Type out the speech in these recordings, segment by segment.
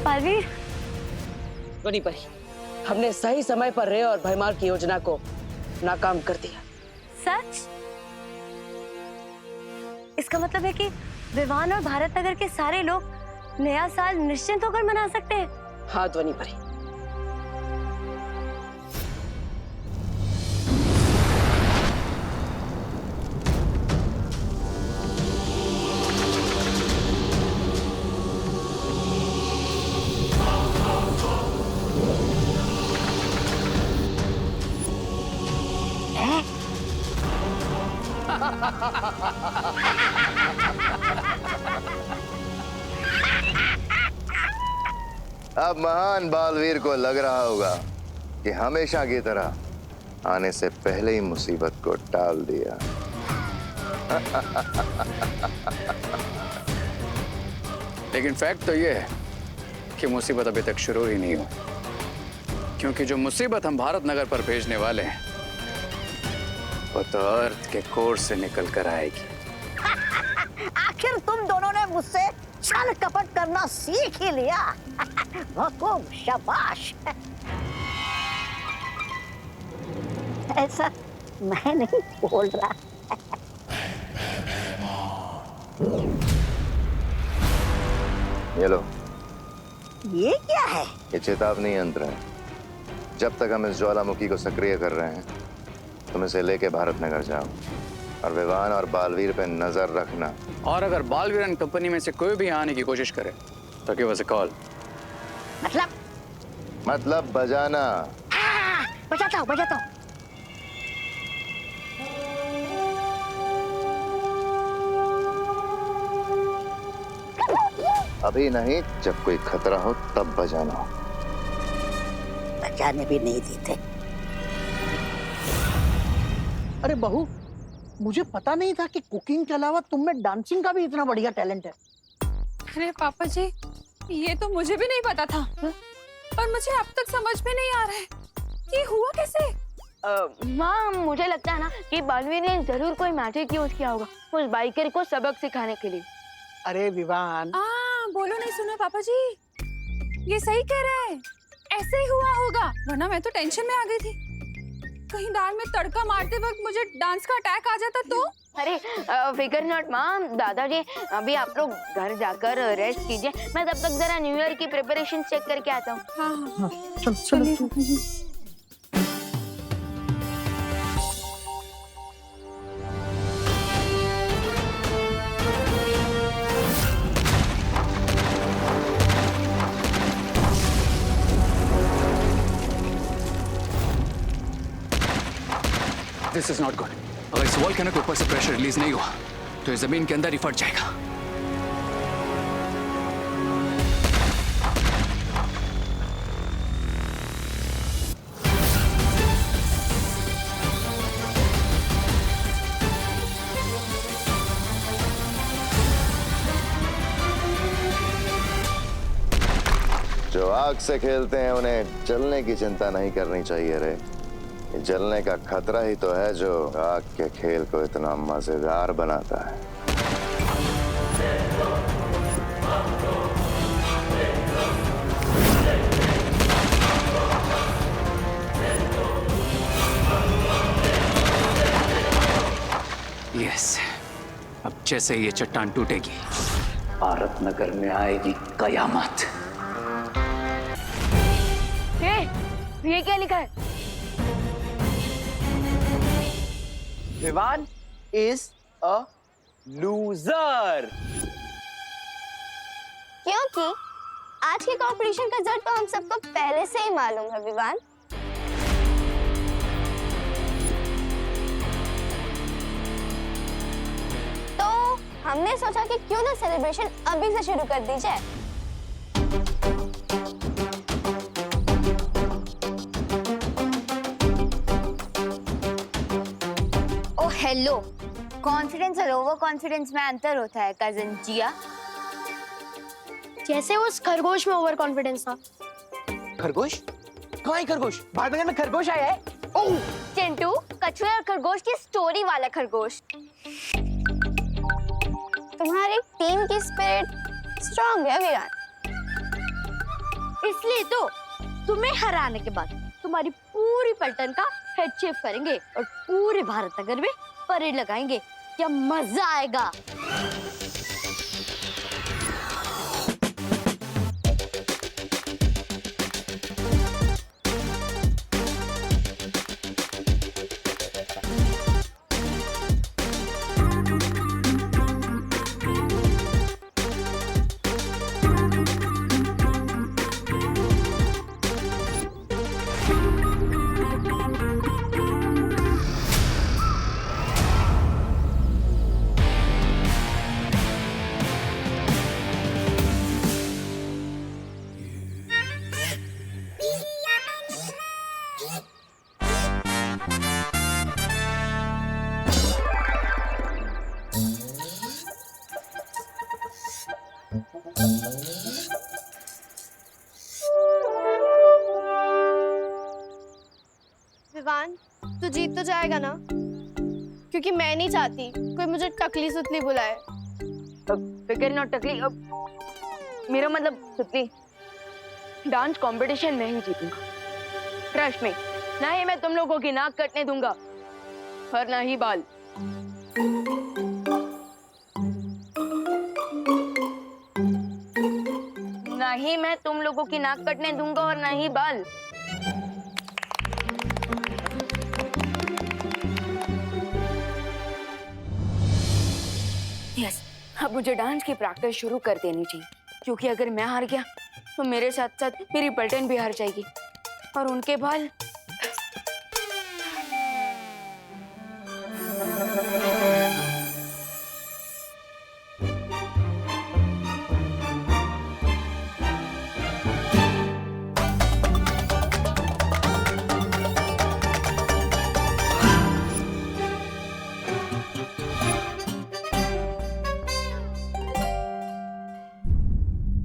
बालवीर, बनी परी, हमने सही समय पर रे और भयमार की योजना को नाकाम कर दिया। सच? इसका मतलब है कि विवान और भारत नगर के सारे लोग नया साल निश्चिंत होकर मना सकते हैं। हाँ ध्वनि परी। अब महान बालवीर को लग रहा होगा कि हमेशा की तरह आने से पहले ही मुसीबत को टाल दिया। लेकिन फैक्ट तो ये है कि मुसीबत अभी तक शुरू ही नहीं हुई, क्योंकि जो मुसीबत हम भारत नगर पर भेजने वाले हैं वो तो अर्थ के कोर से निकल कर आएगी। आखिर तुम दोनों ने मुझसे छल कपट करना सीख ही लिया। हुकुम, शाबाश। ऐसा मैं नहीं बोल रहा। ये लो, ये क्या है? ये चेतावनी यंत्र है। जब तक हम इस ज्वालामुखी को सक्रिय कर रहे हैं तुम इसे लेके भारत नगर जाओ और विवान और बालवीर पे नजर रखना। और अगर बालवीर एंड कंपनी में से कोई भी आने की कोशिश करे तो गिव अस अ कॉल। मतलब बजाना। बजाता हूँ, बजाता हूँ। अभी नहीं, जब कोई खतरा हो तब बजाना हो। बजाने भी नहीं देते। अरे बहू, मुझे पता नहीं था कि कुकिंग के अलावा तुम में डांसिंग का भी इतना बढ़िया टैलेंट है। अरे पापा जी, ये तो मुझे भी नहीं पता था। पर मुझे अब तक समझ में नहीं आ रहा है कि हुआ कैसे। माँ, मुझे लगता है ना कि बालवीर ने जरूर कोई मैजिक यूज किया होगा उस बाइकर को सबक सिखाने के लिए। अरे विवान, बोलो नहीं सुना पापा जी, ये सही कह रहे हैं। ऐसे ही हुआ होगा, वरना मैं तो टेंशन में आ गई थी। कहीं दाल में तड़का मारते वक्त मुझे डांस का अटैक आ जाता तो। अरे फिकर नॉट माँ, दादाजी अभी आप लोग घर जाकर रेस्ट कीजिए। मैं तब तक जरा न्यू ईयर की प्रिपरेशन चेक करके आता हूँ। हाँ, चलो। This is not good. अगर इस वॉल्केनो के ऊपर से प्रेशर रिलीज नहीं हुआ तो ये जमीन के अंदर ही फट जाएगा। जो आग से खेलते हैं उन्हें जलने की चिंता नहीं करनी चाहिए रे। ये जलने का खतरा ही तो है जो आग के खेल को इतना मजेदार बनाता है। यस, अब जैसे ये चट्टान टूटेगी भारत नगर में आएगी कयामत। ये क्या लिखा है? Vivan is a loser. क्योंकि आज के कंपटीशन का रिजल्ट तो हम सबको पहले से ही मालूम है विवान। तो हमने सोचा कि क्यों ना सेलिब्रेशन अभी से शुरू कर दी जाए। लो, कॉन्फिडेंस और ओवर कॉन्फिडेंस में अंतर होता है कजन जिया। जैसे उस खरगोश में ओवर कॉन्फिडेंस था। खरगोश? कहाँ है खरगोश? भारत नगर में खरगोश आया है? ओह! चिंटू, कछुए और खरगोश की स्टोरी वाला खरगोश। तुम्हारी टीम की स्पिरिट स्ट्रांग है विरान। इसलिए तो तुम्हें हराने के बाद तुम्हारी पूरी पलटन का हेड शेफ करेंगे और पूरे भारत नगर में परेड लगाएंगे। क्या मजा आएगा। विवान, तू जीत तो जाएगा ना? क्योंकि मैं नहीं चाहती कोई मुझे टकली सुतली बुलाए। फिकर नॉट टकली। मेरा मतलब सुतली, डांस कंपटीशन में ही जीतूंगा। ट्रस्ट में, ना ही मैं तुम लोगों की नाक कटने दूंगा और ना ही बाल। ना ही मैं तुम लोगों की नाक कटने दूंगा और ना ही बाल। यस, अब मुझे डांस की प्रैक्टिस शुरू कर देनी चाहिए, क्योंकि अगर मैं हार गया तो मेरे साथ साथ मेरी पलटन भी हार जाएगी और उनके बाल।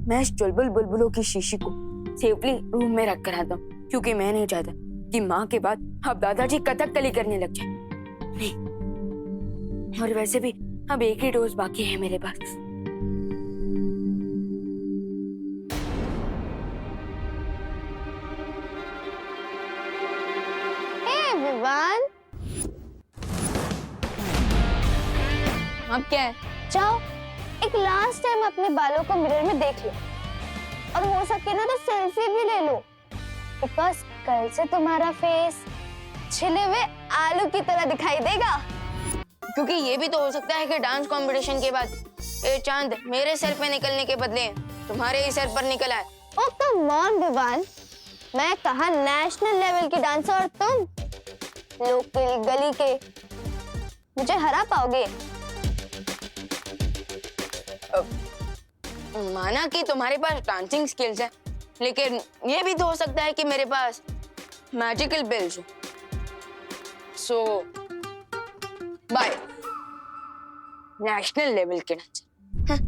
मैं इस चुलबुल बुलबुलों की शीशी को सेफली रूम में रख कर आता हूँ, क्योंकि मैं नहीं चाहता कि माँ के बाद अब दादाजी कथकली करने लग जाए। नहीं, और वैसे भी अब एक ही डोज बाकी है मेरे पास। हे विवान, अब क्या है? जाओ एक लास्ट टाइम अपने बालों को मिरर में देख लो, और हो सके ना तो सेल्फी भी ले लो, बिकॉज कल से तुम्हारा फेस छिले हुए आलू की तरह दिखाई देगा। क्योंकि ये भी तो हो सकता है कि डांस कंपटीशन के बाद ये चांद मेरे सर पे निकलने के बदले तुम्हारे ही सर पर निकल आए। ओ कम ऑन विवान, मैं कहा नेशनल लेवल की डांसर और तुम लोकल गली के, मुझे हरा पाओगे? माना कि तुम्हारे पास डांसिंग स्किल्स है, लेकिन ये भी तो हो सकता है कि मेरे पास मैजिकल बिल्स हो। सो बाय नेशनल लेवल के डांसर।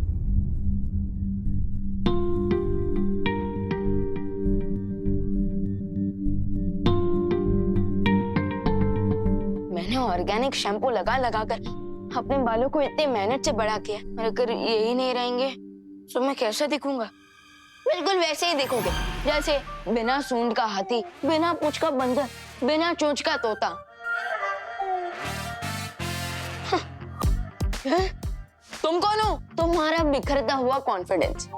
मैंने ऑर्गेनिक शैम्पू लगा लगा कर अपने बालों को इतने मेहनत से बड़ा किया, और अगर यही नहीं रहेंगे तो मैं कैसे दिखूंगा? बिल्कुल वैसे ही दिखोगे जैसे बिना सूंड का हाथी, बिना पूंछ का बंदर, बिना चोंच का तोता। तुम कौन हो? तुम्हारा बिखरता हुआ कॉन्फिडेंस।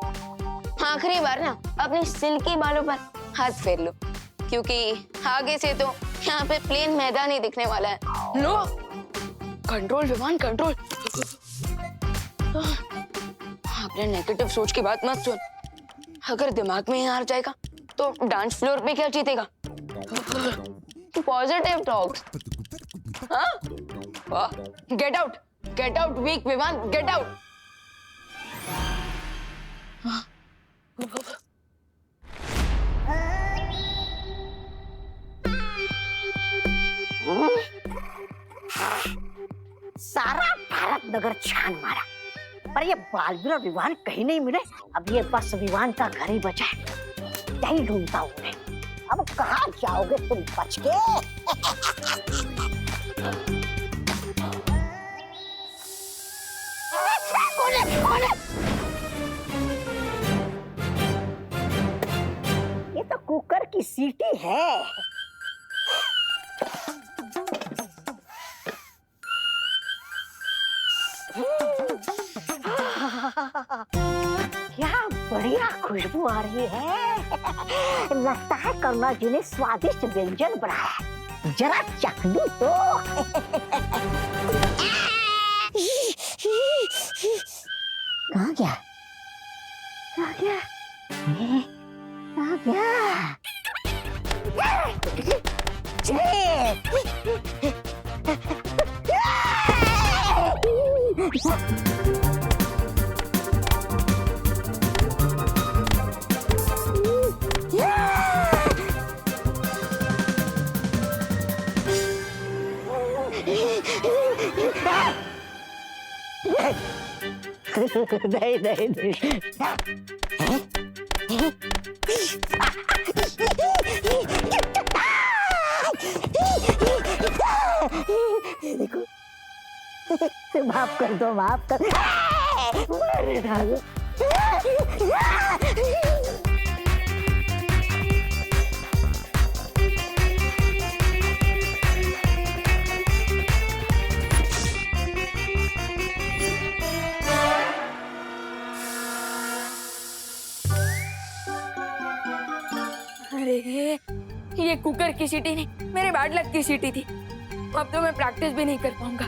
आखिरी बार ना अपने सिल्की बालों पर हाथ फेर लो, क्योंकि आगे से तो यहाँ पे प्लेन मैदान ही दिखने वाला है। लो, कंट्रोल विमान, कंट्रोल। अपने नेगेटिव सोच की बात मत सुन। अगर दिमाग में ही हार जाएगा तो डांस फ्लोर पे क्या जीतेगा? Positive talks. हाँ? गेट आउट वीक विमान, गेट आउट। नगर छान मारा, पर ये बालवीर और विवान कहीं नहीं मिले। अब ये बस विवान का घर ही बचा है, यही ढूंढता हूँ मैं। अब कहाँ जाओगे तुम बच के? कौन है? कौन है? ये तो कुकर की सीटी है। क्या बढ़िया खुशबू आ रही है। लगता है करुणा जी ने स्वादिष्ट व्यंजन बनाया है। जरा चख लूं तो। कहाँ गया? कहाँ गया? कहाँ गया? नहीं नहीं नहीं। देखो, माफ कर दो, माफ कर। मारे डालो। अरे ये कुकर की सीटी नहीं, मेरे बैड लक की सीटी थी। अब तो मैं प्रैक्टिस भी नहीं कर पाऊंगा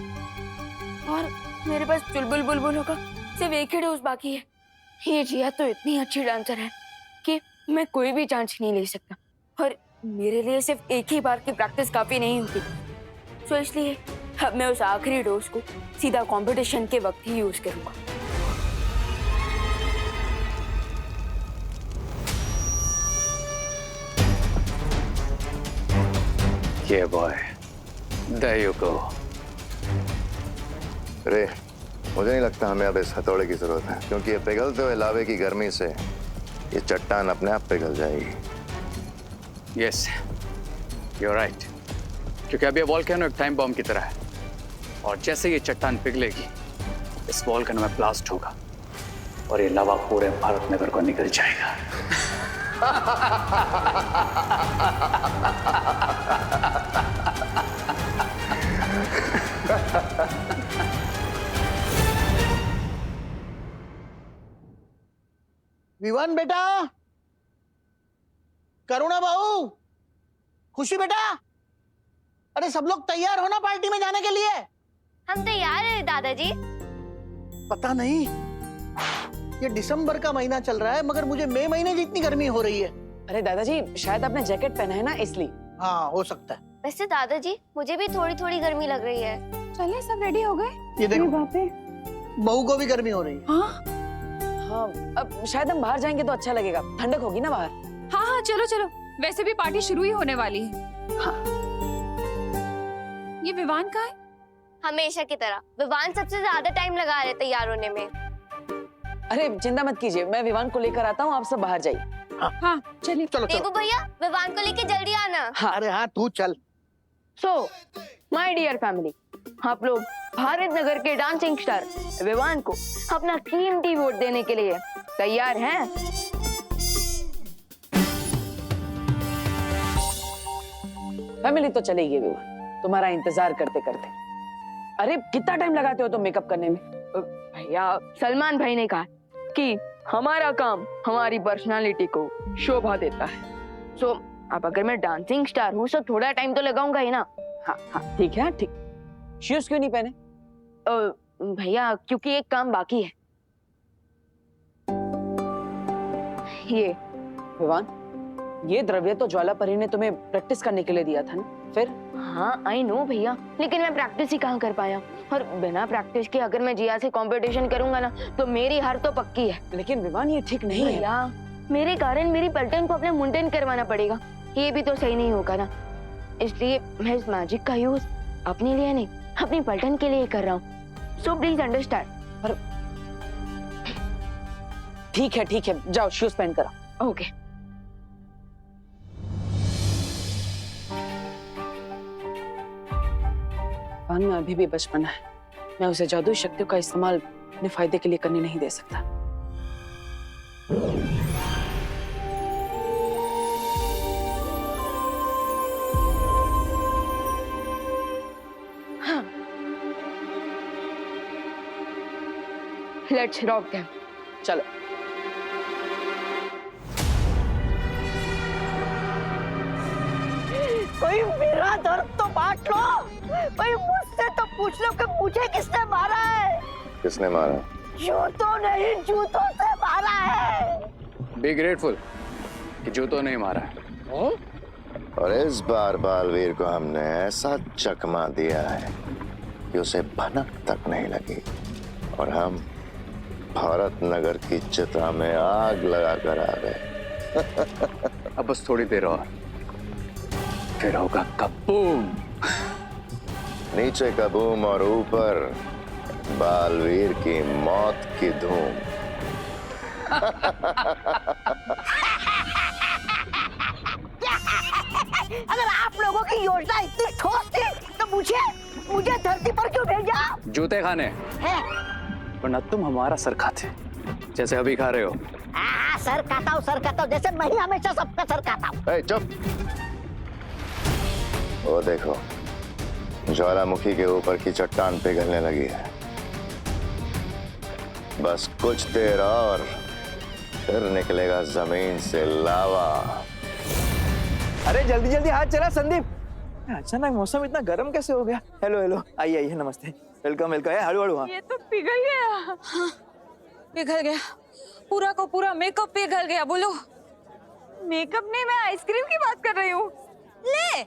और मेरे पास चुलबुल बुलबुलों का सिर्फ एक ही डोज बाकी है। ये जिया तो इतनी अच्छी डांसर है कि मैं कोई भी चांस नहीं ले सकता और मेरे लिए सिर्फ एक ही बार की प्रैक्टिस काफी नहीं होती। तो इसलिए अब मैं उस आखिरी डोज को सीधा कंपटीशन के वक्त ही यूज करूंगा। Yeah, boy. There you go. रे, मुझे नहीं लगता हमें अब इस हथौड़े की जरूरत है, क्योंकि ये पिघलते हुए लावे की गर्मी से ये चट्टान अपने आप पिघल जाएगी। Yes, you're right. क्योंकि अब ये वॉल्केनो एक टाइम बॉम्ब की तरह है और जैसे ये चट्टान पिघलेगी, इस वॉल्केनो में ब्लास्ट होगा और ये लावा पूरे भारत नगर को निकल जाएगा। विवान बेटा, करुणा बहू, खुशी बेटा, अरे सब लोग तैयार हो ना पार्टी में जाने के लिए? हम तैयार हैं दादाजी। पता नहीं, ये दिसंबर का महीना चल रहा है मगर मुझे मई महीने जितनी गर्मी हो रही है। अरे दादाजी, शायद आपने जैकेट पहना है ना इसलिए। हाँ, हो सकता है। वैसे दादाजी मुझे भी थोड़ी थोड़ी गर्मी लग रही है। चले सब रेडी हो गए? ये देखो, बाप रे। बहू को भी गर्मी हो रही है। हाँ हाँ, अब शायद हम बाहर जाएंगे तो अच्छा लगेगा, ठंडक होगी ना बाहर। हाँ हाँ, चलो चलो, वैसे भी पार्टी शुरू ही होने वाली है। हाँ। ये विवान का है? हमेशा की तरह विवान सबसे ज्यादा टाइम लगा रहे तैयार होने में। अरे चिंता मत कीजिए, मैं विवान को लेकर आता हूँ, आप सब बाहर जाइए। हाँ चलिए। चलो चलो। देवू भैया, विवान को लेके जल्दी आना। हाँ। अरे हाँ, तू चल। सो माय डियर फैमिली, आप लोग भारत नगर के डांसिंग स्टार विवान को अपना कीमती वोट देने के लिए तैयार हैं? फैमिली तो चलेगी विवान, तुम्हारा इंतजार करते करते। अरे कितना टाइम लगाते हो तुम मेकअप करने में? भैया, सलमान भाई ने कहा कि हमारा काम हमारी पर्सनालिटी को शोभा देता है। सो अब अगर मैं डांसिंग स्टार हूँ तो थोड़ा टाइम तो लगाऊंगा ही ना। हाँ हाँ ठीक है, ठीक। शूज क्यों नहीं पहने? भैया, क्योंकि एक काम बाकी है। ये विवान, ये द्रव्य तो ज्वालापरी ने तुम्हें प्रैक्टिस करने के लिए दिया था ना, फिर? हाँ आई नो भैया, लेकिन मैं प्रैक्टिस ही कहाँ कर पाया, और बिना प्रैक्टिस के अगर मैं जिया से कंपटीशन करूंगा ना तो मेरी हार तो पक्की है। लेकिन विवान ये ठीक नहीं है। भैया, मेरे कारण मेरी पलटन को अपने मुंडन करवाना पड़ेगा, ये भी तो सही नहीं होगा ना। इसलिए मैं इस मैजिक का यूज अपने लिए नहीं, अपनी पलटन के लिए कर रहा हूँ। So please understand. ठीक है, जाओ शूज पहन कर आओ। ओके। पान में अभी भी बचपना है, मैं उसे जादुई शक्तियों का इस्तेमाल अपने फायदे के लिए करने नहीं दे सकता। Let's rock them. चलो। कोई मेरा दर्द तो बांट लो, कोई मुझसे तो पूछ लो कि मुझे किसने मारा है। किसने मारा? जूतों नहीं, जूतों से मारा है। बी ग्रेटफुल कि जूतों नहीं मारा है। और इस बार बालवीर को हमने ऐसा चकमा दिया है कि उसे भनक तक नहीं लगी, और हम भारत नगर की चिता में आग लगाकर आ गए। अब बस थोड़ी देर और, फिर होगा कबूम। नीचे कबूम और ऊपर बालवीर की मौत की धूम। अगर आप लोगों की योजना इतनी ठोस थी तो मुझे धरती पर क्यों भेजा? जूते खाने, है? वरना तुम हमारा सर खाते जैसे अभी खा रहे हो। सर खाता हूँ जैसे मैं ही हमेशा सबका सर खाता हूँ। ए, चुप। वो देखो, ज्वालामुखी के ऊपर की चट्टान पिघलने लगी है। बस कुछ देर और, फिर निकलेगा जमीन से लावा। अरे जल्दी जल्दी हाथ चला संदीप। अचानक मौसम इतना गर्म कैसे हो गया? हेलो हेलो, आइए नमस्ते, वेलकम वेलकम। हड़ू हड़ू। ये तो पिघल गया। हाँ, पिघल गया, पूरा का पूरा मेकअप पिघल गया। बोलो। मेकअप नहीं, मैं आइसक्रीम की बात कर रही हूँ। ले,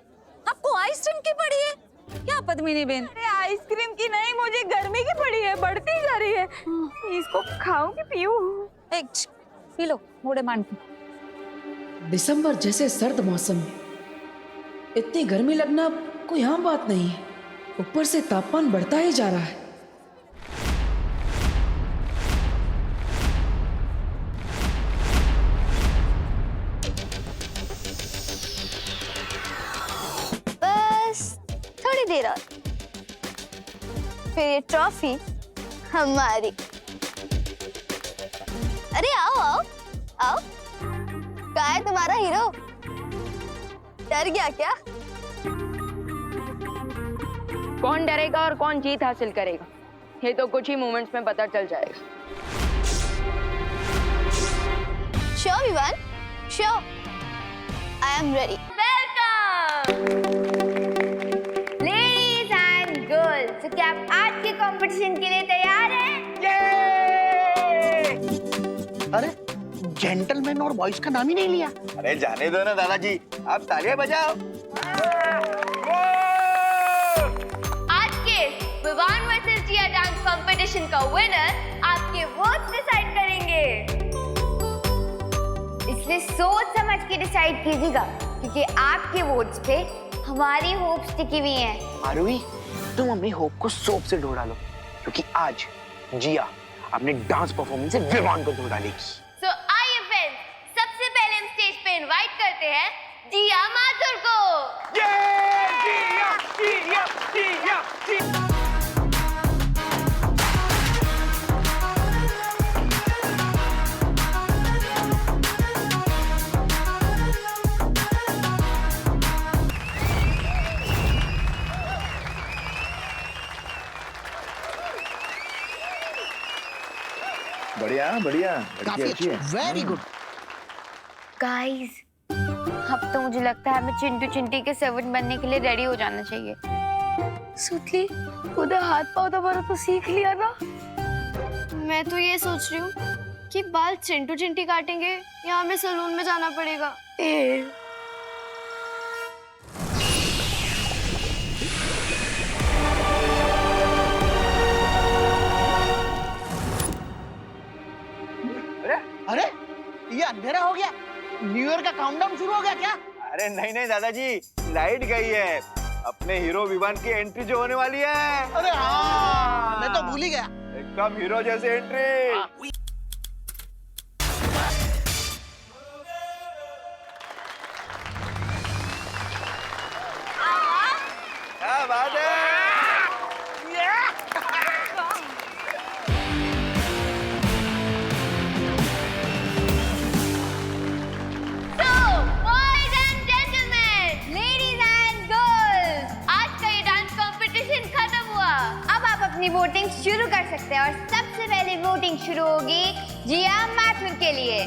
आपको आइसक्रीम की पड़ी है क्या पद्मिनी बेन? अरे आइसक्रीम की नहीं, मुझे गर्मी की पड़ी है, बढ़ती जा रही है। इसको खाऊं कि पीऊं? पी लो, मोड़े मान के। दिसंबर जैसे सर्द मौसम में इतनी गर्मी लगना कोई आम बात नहीं है। ऊपर से तापमान बढ़ता ही जा रहा है। बस थोड़ी देर और, फिर ये ट्रॉफी हमारी। अरे आओ आओ आओ। कहाँ है तुम्हारा हीरो? डर गया क्या? कौन डरेगा और कौन जीत हासिल करेगा, ये तो कुछ ही मोमेंट्स में पता चल जाएगा। Sure Vivaan, sure. I am ready. Ladies and girls, क्या आप आज के कंपटीशन के लिए तैयार हैं? अरे जेंटलमैन और बॉयज का नाम ही नहीं लिया। अरे जाने दो ना दादाजी, आप तालियां बजाओ। आज के विवान वर्सेस जिया डांस कंपटीशन का विनर आपके वोट्स डिसाइड करेंगे, इसलिए सोच समझ के डिसाइड कीजिएगा, क्योंकि आपके वोट्स पे हमारी होप्स टिकी हुई हैं। आरुई, तुम अपनी होप को सोप से धो डालो, क्योंकि आज जिया अपने डांस परफॉर्मेंस से विवान को धो डालेगी। So, आइए फ्रेंड्स, सबसे पहले हम स्टेज पे इनवाइट करते हैं जिया माथुर को। जिया, जिया, जिया, जिया। बढ़िया बढ़िया, काफी अच्छा, वेरी गुड। गाइस, अब तो मुझे लगता है हमें चिंटू चिंटी के सर्वेंट बनने के लिए रेडी हो जाना चाहिए। सुतली, उधर हाथ पाँव दबाना तो सीख लिया ना। मैं तो ये सोच रही हूँ कि बाल चिंटू चिंटी काटेंगे या हमें सैलून में जाना पड़ेगा। अरे ये अंधेरा हो गया, न्यू ईयर का काउंटडाउन शुरू हो गया क्या? अरे नहीं नहीं दादाजी, लाइट गई है, अपने हीरो विवान की एंट्री जो होने वाली है। अरे हाँ, मैं तो भूल ही गया। एकदम हीरो जैसी एंट्री। क्या बात है। So, boys and gentlemen, ladies and girls, आज का ये डांस कंपटीशन खत्म हुआ। अब आप अपनी वोटिंग शुरू कर सकते हैं और सबसे पहले वोटिंग शुरू होगी जिया माथुर के लिए।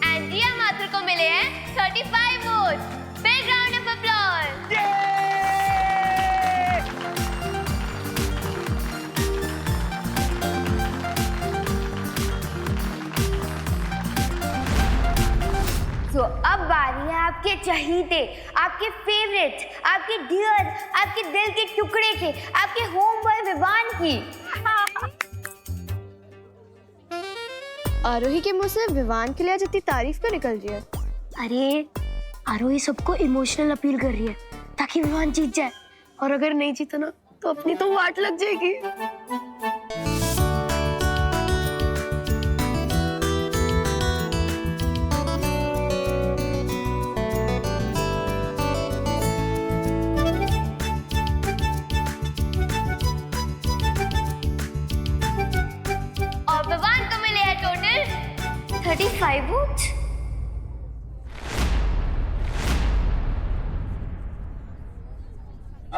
And जिया माथुर को मिले हैं 35 vote. Big round of applause. So, अब बारी है आपके चहीते, आपके फेवरेट, आपके डियर, आपके दिल के टुकड़े के, आपके होम बॉय विवान की। आरोही के मुंह से विवान के लिए आज इतनी तारीफ क्यों निकल रही है? अरे आरोही सबको इमोशनल अपील कर रही है ताकि विवान जीत जाए, और अगर नहीं जीता ना तो अपनी तो वाट लग जाएगी। और विवान को मिले हैं टोटल 35 वोट।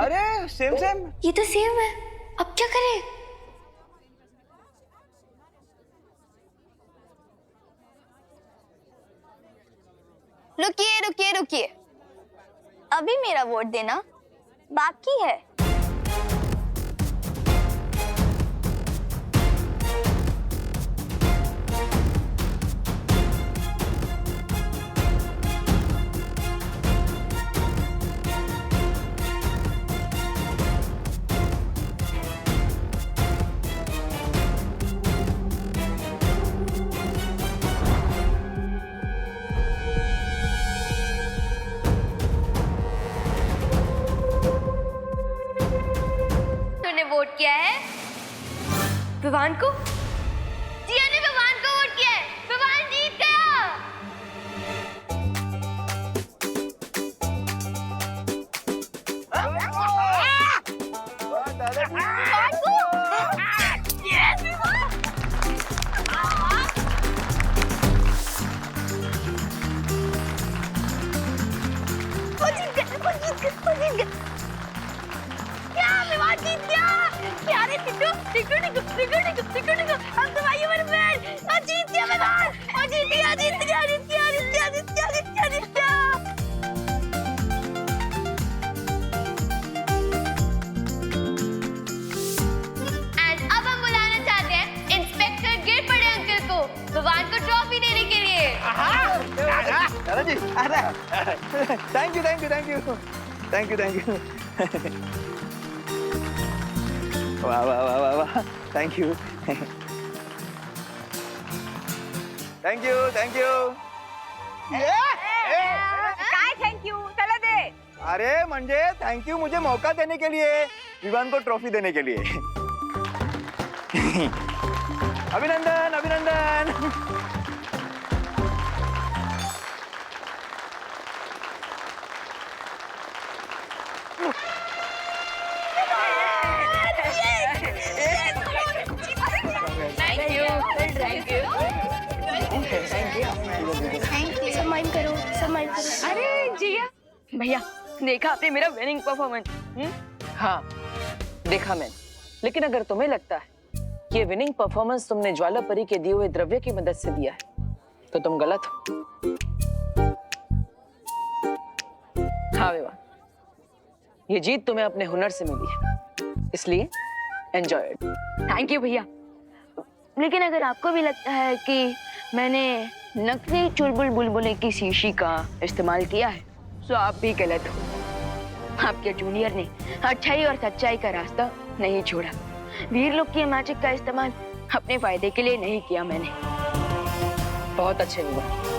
अरे सेम सेम। ये तो सेम है, अब क्या करें? रुकिए रुकिए रुकिए, अभी मेरा वोट देना बाकी है। तूने वोट किया है विवान को? जिया ने विवान को वोट किया है, विवान जीत गया। विवान को ट्रॉफी देने के लिए। दादाजी, thank you thank you thank you thank you thank you. वाह वाह वाह वाह वाह, thank you thank you thank you. काय थैंक यू, चला दे। अरे म्हणजे थैंक यू मुझे मौका देने के लिए, विवान को ट्रॉफी देने के लिए। अभिनंदन अभिनंदन। सम्मान करो, सम्मान करो। अरे जिया भैया देखा आपने मेरा विनिंग परफॉर्मेंस? हाँ देखा मैंने, लेकिन अगर तुम्हें लगता है कि ये विनिंग परफॉर्मेंस तुमने ज्वाला परी के दिए हुए द्रव्य की मदद से दिया है तो तुम गलत हो। हाँ विवान, ये जीत तुम्हें अपने हुनर से मिली है, इसलिए एंजॉय इट। थैंक यू भैया। लेकिन अगर आपको भी लगता है कि मैंने नकली चुलबुल बुलबुले की शीशी का इस्तेमाल किया है तो आप भी गलत हो। आपके जूनियर ने अच्छाई और सच्चाई का रास्ता नहीं छोड़ा। वीर लोग की मैजिक का इस्तेमाल अपने फायदे के लिए नहीं किया मैंने। बहुत अच्छे हुआ।